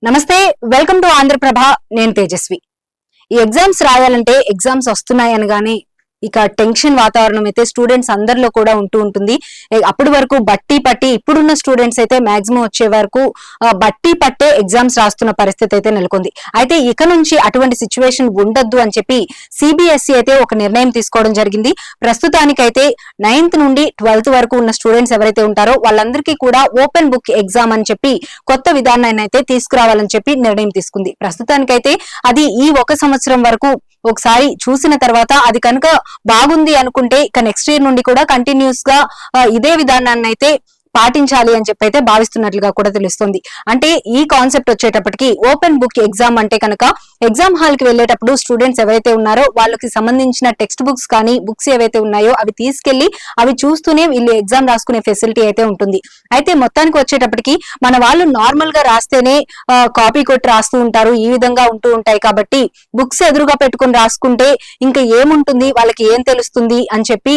నమస్తే, welcome to Andhraprabha. నేను తేజస్వి. ఈ ఎగ్జామ్స్ రాయాలంటే ఎగ్జామ్స్ వస్తున్నాయనగానే ఇక టెన్షన్ వాతావరణం అయితే స్టూడెంట్స్ అందరిలో కూడా ఉంటుంది. అప్పటి వరకు బట్టి పట్టి ఇప్పుడున్న స్టూడెంట్స్ అయితే మాక్సిమం వచ్చే వరకు బట్టి పట్టే ఎగ్జామ్స్ రాస్తున్న పరిస్థితి అయితే నెలకొంది. అయితే ఇక నుంచి అటువంటి సిచ్యువేషన్ ఉండొద్దు అని చెప్పి సిబిఎస్ఈ అయితే ఒక నిర్ణయం తీసుకోవడం జరిగింది. ప్రస్తుతానికైతే 9th నుండి 12th వరకు ఉన్న స్టూడెంట్స్ ఎవరైతే ఉంటారో వాళ్ళందరికీ కూడా ఓపెన్ బుక్ ఎగ్జామ్ అని చెప్పి కొత్త విధానాన్ని అయితే తీసుకురావాలని చెప్పి నిర్ణయం తీసుకుంది. ప్రస్తుతానికైతే అది ఈ ఒక సంవత్సరం వరకు ఒకసారి చూసిన తర్వాత అది కనుక బాగుంది అనుకుంటే ఇక నెక్స్ట్ ఇయర్ నుండి కూడా కంటిన్యూస్ గా ఇదే విధానాన్ని అయితే పాటించాలి అని చెప్పి అయితే భావిస్తున్నట్లుగా కూడా తెలుస్తుంది. అంటే ఈ కాన్సెప్ట్ వచ్చేటప్పటికి ఓపెన్ బుక్ ఎగ్జామ్ అంటే కనుక ఎగ్జామ్ హాల్ కి వెళ్లేటప్పుడు స్టూడెంట్స్ ఎవరైతే ఉన్నారో వాళ్ళకి సంబంధించిన టెక్స్ట్ బుక్స్ కానీ బుక్స్ ఏవైతే ఉన్నాయో అవి తీసుకెళ్లి అవి చూస్తూనే వీళ్ళు ఎగ్జామ్ రాసుకునే ఫెసిలిటీ అయితే ఉంటుంది. అయితే మొత్తానికి వచ్చేటప్పటికి మన వాళ్ళు నార్మల్ గా రాస్తేనే కాపీ కొట్టి రాస్తూ ఉంటారు, ఈ విధంగా ఉంటూ ఉంటాయి. కాబట్టి బుక్స్ ఎదురుగా పెట్టుకుని రాసుకుంటే ఇంకా ఏముంటుంది, వాళ్ళకి ఏం తెలుస్తుంది అని చెప్పి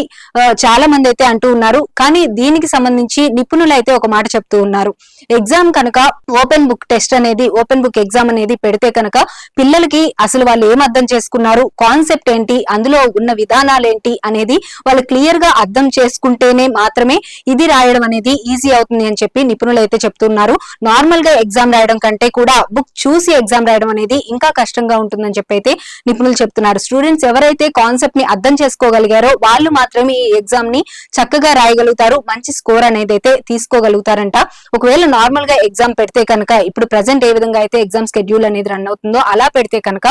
చాలా మంది అయితే అంటూ ఉన్నారు. కానీ దీనికి సంబంధించి నిపుణులు అయితే ఒక మాట చెప్తూ ఉన్నారు. ఎగ్జామ్ కనుక ఓపెన్ బుక్ టెస్ట్ అనేది ఓపెన్ బుక్ ఎగ్జామ్ అనేది పెడితే కనుక పిల్లలకి అసలు వాళ్ళు ఏం అర్థం చేసుకున్నారు, కాన్సెప్ట్ ఏంటి, అందులో ఉన్న విధానాలు ఏంటి అనేది వాళ్ళు క్లియర్ గా అర్థం చేసుకుంటేనే మాత్రమే ఇది రాయడం అనేది ఈజీ అవుతుంది అని చెప్పి నిపుణులు అయితే చెప్తున్నారు. నార్మల్ గా ఎగ్జామ్ రాయడం కంటే కూడా బుక్ చూసి ఎగ్జామ్ రాయడం అనేది ఇంకా కష్టంగా ఉంటుందని చెప్పి అయితే నిపుణులు చెప్తున్నారు. స్టూడెంట్స్ ఎవరైతే కాన్సెప్ట్ ని అర్థం చేసుకోగలిగారో వాళ్ళు మాత్రమే ఈ ఎగ్జామ్ ని చక్కగా రాయగలుగుతారు, మంచి స్కోర్ అనేది అయితే తీసుకోగలుగుతారంట. ఒకవేళ నార్మల్ గా ఎగ్జామ్ పెడితే కనుక ఇప్పుడు ప్రెసెంట్ ఏ విధంగా అయితే ఎగ్జామ్ షెడ్యూల్ అనేది రన్ అవుతుందో అలా పెడితే కనుక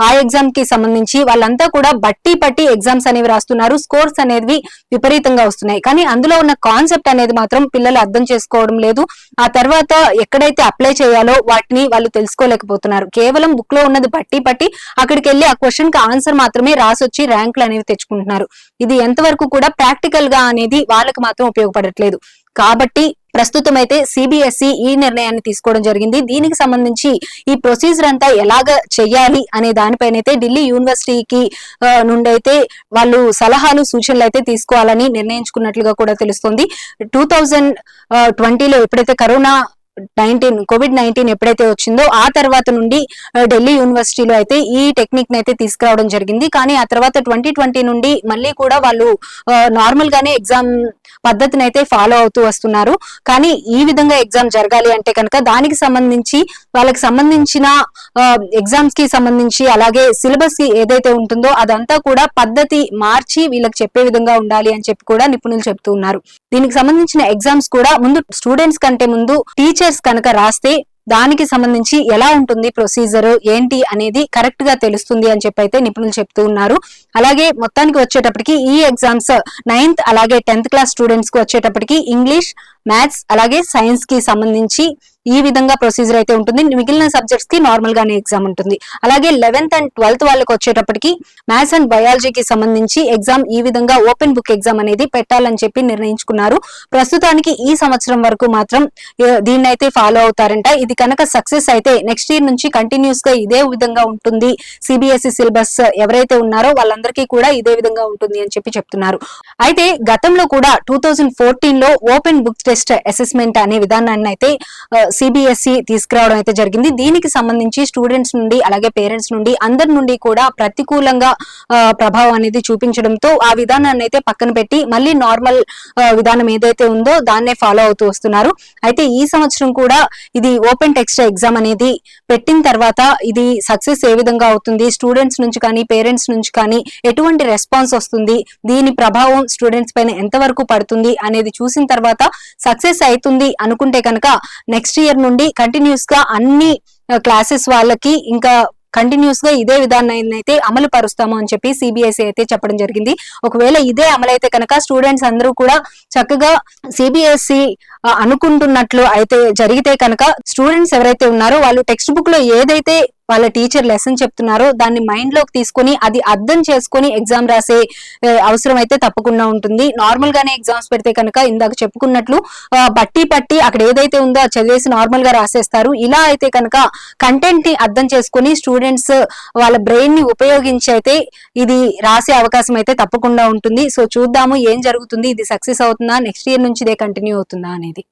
ఆ ఎగ్జామ్ కి సంబంధించి వాళ్ళంతా కూడా బట్టి పట్టి ఎగ్జామ్స్ అనేవి రాస్తున్నారు. స్కోర్స్ అనేవి విపరీతంగా వస్తున్నాయి. కానీ అందులో ఉన్న కాన్సెప్ట్ అనేది మాత్రం పిల్లలు అర్థం చేసుకోవడం లేదు. ఆ తర్వాత ఎక్కడైతే అప్లై చేయాలో వాటిని వాళ్ళు తెలుసుకోలేకపోతున్నారు. కేవలం బుక్ లో ఉన్నది బట్టి పట్టి అక్కడికి వెళ్ళి ఆ క్వశ్చన్ కి ఆన్సర్ మాత్రమే రాసొచ్చి ర్యాంకులు అనేవి తెచ్చుకుంటున్నారు. ఇది ఎంతవరకు కూడా ప్రాక్టికల్ గా అనేది వాళ్ళకి మాత్రం ఉపయోగపడట్లేదు. కాబట్టి ప్రస్తుతం అయితే సిబిఎస్ఈ ఈ నిర్ణయాన్ని తీసుకోవడం జరిగింది. దీనికి సంబంధించి ఈ ప్రొసీజర్ అంతా ఎలాగ చెయ్యాలి అనే దానిపైన అయితే ఢిల్లీ యూనివర్సిటీకి నుండి అయితే వాళ్ళు సలహాలు సూచనలు అయితే తీసుకోవాలని నిర్ణయించుకున్నట్లుగా కూడా తెలుస్తుంది. 2020లో ఎప్పుడైతే కోవిడ్-19 ఎప్పుడైతే వచ్చిందో ఆ తర్వాత నుండి ఢిల్లీ యూనివర్సిటీలో అయితే ఈ టెక్నిక్ అయితే తీసుకురావడం జరిగింది. కానీ ఆ తర్వాత 2020 నుండి మళ్ళీ కూడా వాళ్ళు నార్మల్ గానే ఎగ్జామ్ పద్ధతిని అయితే ఫాలో అవుతూ వస్తున్నారు. కానీ ఈ విధంగా ఎగ్జామ్ జరగాలి అంటే కనుక దానికి సంబంధించి వాళ్ళకి సంబంధించిన ఎగ్జామ్స్ కి సంబంధించి అలాగే సిలబస్ కి ఏదైతే ఉంటుందో అదంతా కూడా పద్ధతి మార్చి వీళ్ళకి చెప్పే విధంగా ఉండాలి అని చెప్పి కూడా నిపుణులు చెప్తూ ఉన్నారు. దీనికి సంబంధించిన ఎగ్జామ్స్ కూడా ముందు స్టూడెంట్స్ కంటే ముందు టీచర్స్ కనుక రాస్తే దానికి సంబంధించి ఎలా ఉంటుంది ప్రొసీజర్ ఏంటి అనేది కరెక్ట్ గా తెలుస్తుంది అని చెప్పి అయితే నిపుణులు చెప్తూ ఉన్నారు. అలాగే మొత్తానికి వచ్చేటప్పటికి ఈ ఎగ్జామ్స్ 9th అలాగే 10th క్లాస్ స్టూడెంట్స్ కి వచ్చేటప్పటికి ఇంగ్లీష్, మ్యాథ్స్ అలాగే సైన్స్ కి సంబంధించి ఈ విధంగా ప్రొసీజర్ అయితే ఉంటుంది. మిగిలిన సబ్జెక్ట్స్ కి నార్మల్ గానే ఎగ్జామ్ ఉంటుంది. అలాగే 11th and 12th వాళ్ళకి వచ్చేటప్పటికి మ్యాథ్స్ అండ్ బయాలజీకి సంబంధించి ఎగ్జామ్ ఈ విధంగా ఓపెన్ బుక్ ఎగ్జామ్ అనేది పెట్టాలని చెప్పి నిర్ణయించుకున్నారు. ప్రస్తుతానికి ఈ సంవత్సరం వరకు మాత్రం దీన్ని అయితే ఫాలో అవుతారంట. ఇది కనుక సక్సెస్ అయితే నెక్స్ట్ ఇయర్ నుంచి కంటిన్యూస్ గా ఇదే విధంగా ఉంటుంది. సిబిఎస్ఈ సిలబస్ ఎవరైతే ఉన్నారో వాళ్ళందరికీ కూడా ఇదే విధంగా ఉంటుంది అని చెప్పి చెప్తున్నారు. అయితే గతంలో కూడా 2014లో ఓపెన్ బుక్ టెస్ట్ అసెస్మెంట్ అనే విధానాన్ని అయితే సిబిఎస్ఈ తీసుకురావడం అయితే జరిగింది. దీనికి సంబంధించి స్టూడెంట్స్ నుండి అలాగే పేరెంట్స్ నుండి అందరి నుండి కూడా ప్రతికూలంగా ప్రభావం అనేది చూపించడంతో ఆ విధానాన్ని అయితే పక్కన పెట్టి మళ్ళీ నార్మల్ విధానం ఏదైతే ఉందో దాన్నే ఫాలో అవుతూ వస్తున్నారు. అయితే ఈ సంవత్సరం కూడా ఇది ఓపెన్ టెక్స్ట్ ఎగ్జామ్ అనేది పెట్టిన తర్వాత ఇది సక్సెస్ ఏ విధంగా అవుతుంది, స్టూడెంట్స్ నుంచి కానీ పేరెంట్స్ నుంచి కానీ ఎటువంటి రెస్పాన్స్ వస్తుంది, దీని ప్రభావం స్టూడెంట్స్ పైన ఎంతవరకు పడుతుంది అనేది చూసిన తర్వాత సక్సెస్ అవుతుంది అనుకుంటే కనుక నెక్స్ట్ ఇయర్ నుండి కంటిన్యూస్ గా అన్ని క్లాసెస్ వాళ్ళకి ఇంకా కంటిన్యూస్ గా ఇదే విధానాన్ని అయితే అమలు పరుస్తాము అని చెప్పి సిబిఎస్ఈ అయితే చెప్పడం జరిగింది. ఒకవేళ ఇదే అమలైతే కనుక స్టూడెంట్స్ అందరూ కూడా చక్కగా సిబిఎస్ఈ అనుకుంటున్నట్లు అయితే జరిగితే కనుక స్టూడెంట్స్ ఎవరైతే ఉన్నారో వాళ్ళు టెక్స్ట్ బుక్ లో ఏదైతే వాళ్ళ టీచర్ లెసన్ చెప్తున్నారో దాన్ని మైండ్ లోకి తీసుకొని అది అర్థం చేసుకొని ఎగ్జామ్ రాసే అవసరం అయితే తప్పకుండా ఉంటుంది. నార్మల్ గానే ఎగ్జామ్స్ పెడితే కనుక ఇందాక చెప్పుకున్నట్లు బట్టి పట్టి అక్కడ ఏదైతే ఉందో అది చదివేసి నార్మల్ గా రాసేస్తారు. ఇలా అయితే కనుక కంటెంట్ ని అర్థం చేసుకుని స్టూడెంట్స్ వాళ్ళ బ్రెయిన్ ని ఉపయోగించి అయితే ఇది రాసే అవకాశం అయితే తప్పకుండా ఉంటుంది. సో చూద్దాము ఏం జరుగుతుంది, ఇది సక్సెస్ అవుతుందా, నెక్స్ట్ ఇయర్ నుంచి ఇదే కంటిన్యూ అవుతుందా అనేది.